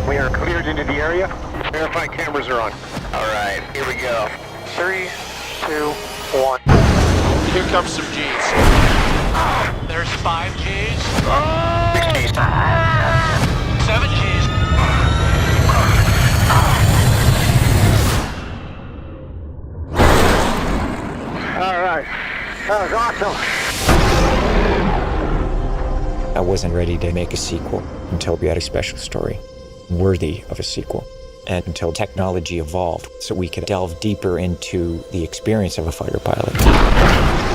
We are cleared into the area. Verify cameras are on. All right, here we go. 3, 2, 1. Here comes some G's. There's 5 G's. 6 G's. 7 G's. All right. That was awesome. I wasn't ready to make a sequel until we had a special story worthy of a sequel, and until technology evolved so we could delve deeper into the experience of a fighter pilot.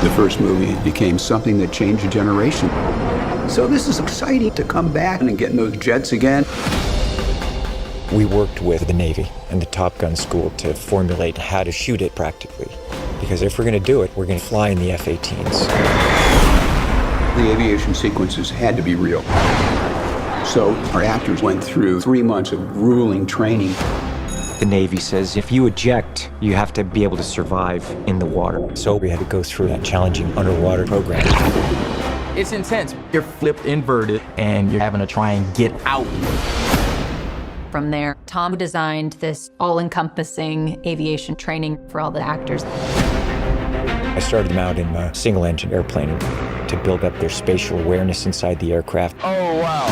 The first movie became something that changed a generation. So this is exciting to come back and get in those jets again. We worked with the Navy and the Top Gun school to formulate how to shoot it practically. Because if we're going to do it, we're going to fly in the F-18s. The aviation sequences had to be real. So our actors went through 3 months of grueling training. The Navy says if you eject, you have to be able to survive in the water. So we had to go through that challenging underwater program. It's intense. You're flipped inverted, and you're having to try and get out. From there, Tom designed this all-encompassing aviation training for all the actors. I started them out in a single-engine airplane to build up their spatial awareness inside the aircraft. Oh, wow.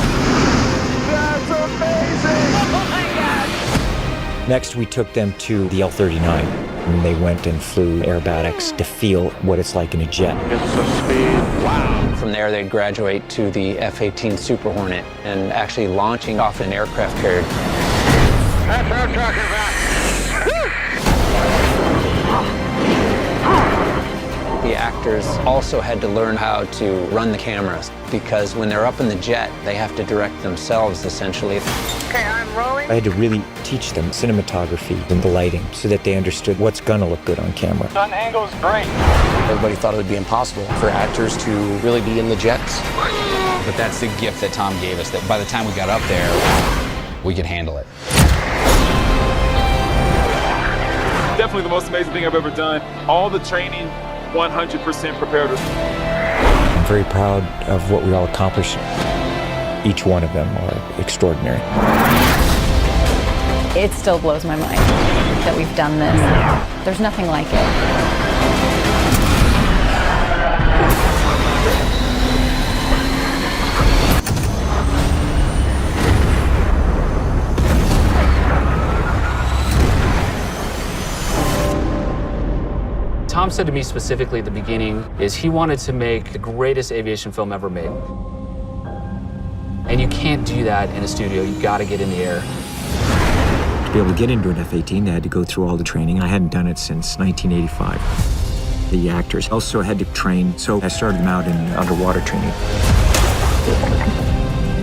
That's amazing! Oh, my God! Next, we took them to the L-39, and they went and flew aerobatics to feel what it's like in a jet. Get some speed. Wow. From there, they graduate to the F-18 Super Hornet and actually launching off an aircraft carrier. That's what I'm talking about. The actors also had to learn how to run the cameras because when they're up in the jet, they have to direct themselves, essentially. Okay, I'm rolling. I had to really teach them cinematography and the lighting so that they understood what's gonna look good on camera. Sun angle's great. Everybody thought it would be impossible for actors to really be in the jets. But that's the gift that Tom gave us, that by the time we got up there, we could handle it. Definitely the most amazing thing I've ever done. All the training, 100% prepared us. I'm very proud of what we all accomplished. Each one of them are extraordinary. It still blows my mind that we've done this. There's nothing like it. Tom said to me specifically at the beginning is he wanted to make the greatest aviation film ever made. And you can't do that in a studio. You've got to get in the air. To be able to get into an F-18, they had to go through all the training. I hadn't done it since 1985. The actors also had to train, so I started them out in underwater training.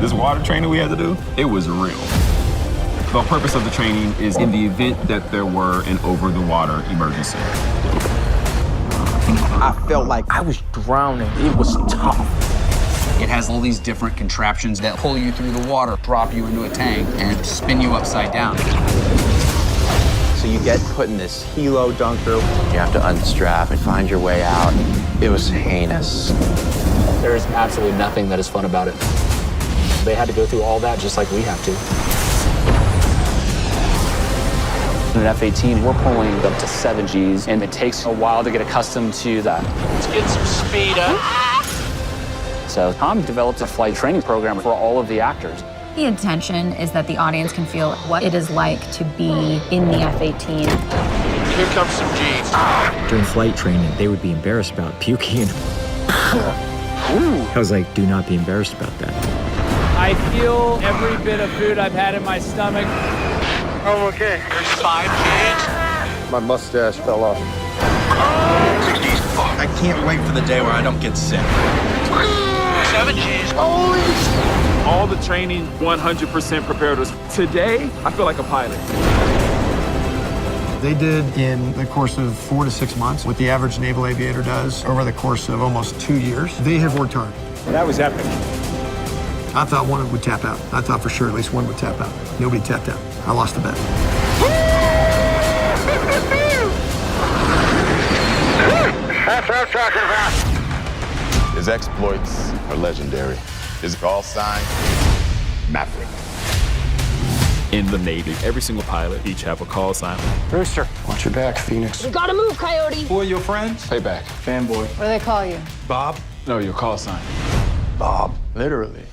This water training we had to do, it was real. The purpose of the training is in the event that there were an over-the-water emergency. I felt like I was drowning. It was tough. It has all these different contraptions that pull you through the water, drop you into a tank, and spin you upside down. So you get put in this helo dunker. You have to unstrap and find your way out. It was heinous. There's absolutely nothing that is fun about it. They had to go through all that just like we have to. In an F-18, we're pulling up to 7 Gs, and it takes a while to get accustomed to that. Let's get some speed up. So Tom developed a flight training program for all of the actors. The intention is that the audience can feel what it is like to be in the F-18. Here comes some G's. During flight training, they would be embarrassed about puking. I was like, do not be embarrassed about that. I feel every bit of food I've had in my stomach. Oh, okay. There's 5 G's. My mustache fell off. 6 G's. I can't wait for the day where I don't get sick. 7 G's. Holy! All the training, 100% prepared us. Today, I feel like a pilot. They did in the course of 4 to 6 months what the average naval aviator does over the course of almost 2 years. They have worked hard. That was epic. I thought one would tap out. I thought for sure at least one would tap out. Nobody tapped out. I lost the bet. That's what I'm talking about. His exploits are legendary. His call sign, Maverick. in the Navy. Every single pilot each have a call sign. Rooster, watch your back, Phoenix. We gotta move, Coyote. Who are your friends? Payback. Fanboy. What do they call you? Bob? No, your call sign. Bob. Literally.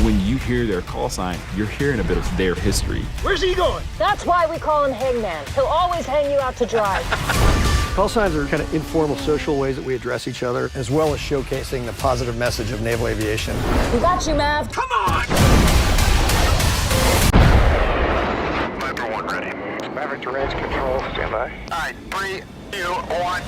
When you hear their call sign, you're hearing a bit of their history. Where's he going? That's why we call him Hangman. He'll always hang you out to dry. Call signs are kind of informal social ways that we address each other, as well as showcasing the positive message of naval aviation. We got you, Mav. Come on! Viper 1 ready. Maverick to range control, stand by. All right, 3, 2, 1.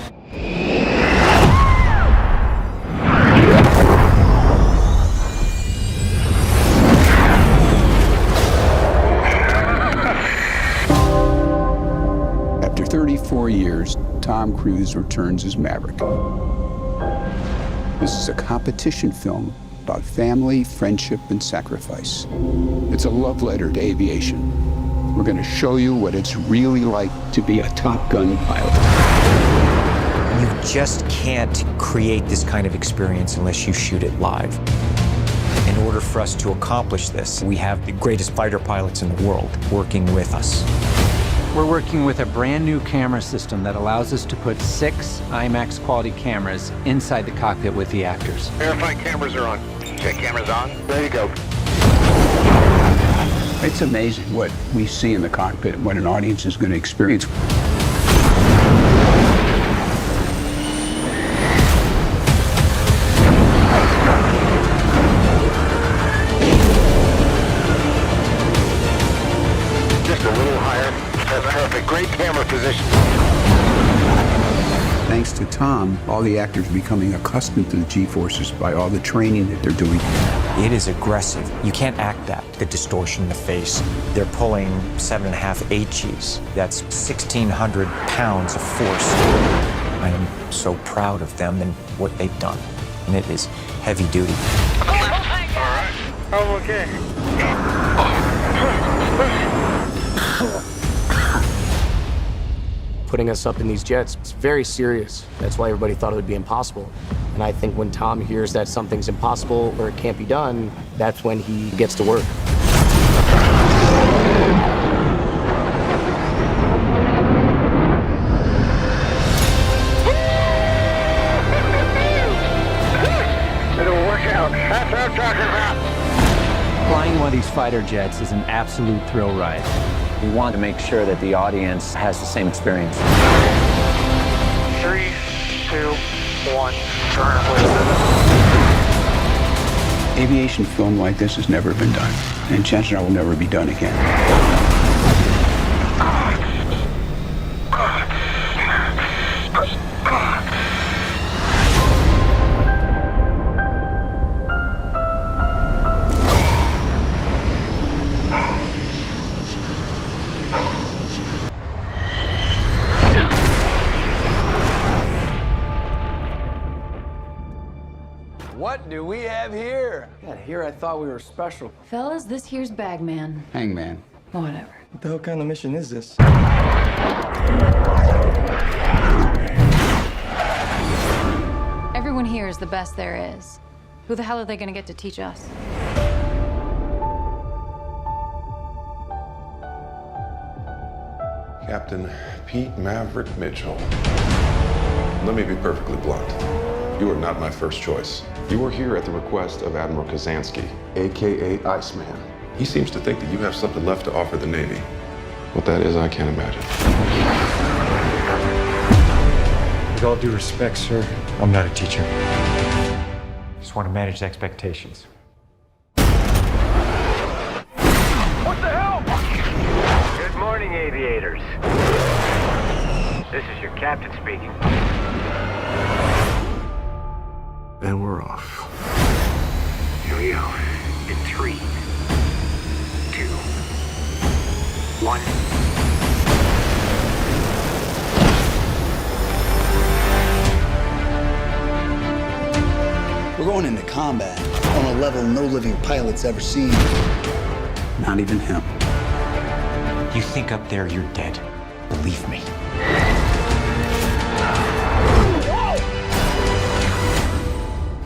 After 34 years, Tom Cruise returns as Maverick. This is a competition film about family, friendship, and sacrifice. It's a love letter to aviation. We're going to show you what it's really like to be a Top Gun pilot. You just can't create this kind of experience unless you shoot it live. In order for us to accomplish this, we have the greatest fighter pilots in the world working with us. We're working with a brand new camera system that allows us to put 6 IMAX quality cameras inside the cockpit with the actors. Verify cameras are on. Check cameras on. There you go. It's amazing what we see in the cockpit and what an audience is going to experience. Just a little higher. That's perfect. Great camera position. Thanks to Tom, all the actors are becoming accustomed to the G-forces by all the training that they're doing. It is aggressive. You can't act that. The distortion in the face. They're pulling 7.5 HEs. That's 1,600 pounds of force. I am so proud of them and what they've done. And it is heavy duty. All right. I'm okay. Putting us up in these jets, it's very serious. That's why everybody thought it would be impossible. And I think when Tom hears that something's impossible or it can't be done, that's when he gets to work. It'll work out. That's what I'm talking about. Flying one of these fighter jets is an absolute thrill ride. We want to make sure that the audience has the same experience. 3, 2, 1. Turn away. Aviation film like this has never been done, and chances are will never be done again. What do we have here? God, here I thought we were special. Fellas, this here's Bagman. Hangman. Whatever. What the hell kind of mission is this? Everyone here is the best there is. Who the hell are they gonna get to teach us? Captain Pete Maverick Mitchell. Let me be perfectly blunt. You are not my first choice. You are here at the request of Admiral Kazansky, AKA Iceman. He seems to think that you have something left to offer the Navy. What that is, I can't imagine. With all due respect, sir, I'm not a teacher. Just want to manage expectations. What the hell? Good morning, aviators. This is your captain speaking. And we're off. Here we go. In 3, 2, 1. We're going into combat on a level no living pilot's ever seen. Not even him. You think up there you're dead. Believe me.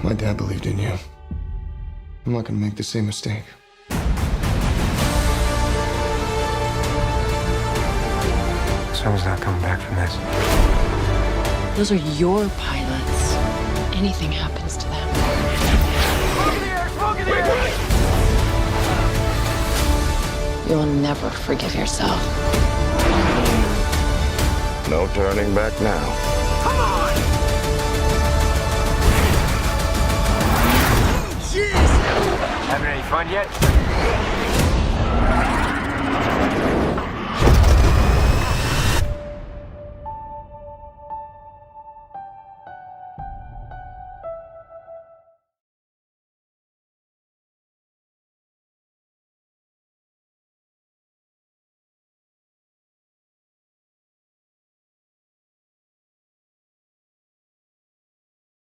My dad believed in you. I'm not gonna make the same mistake. Someone's not coming back from this. Those are your pilots. Anything happens to them. Smoke in the air! You'll never forgive yourself. No turning back now. Come on! Jeez! Having any fun yet?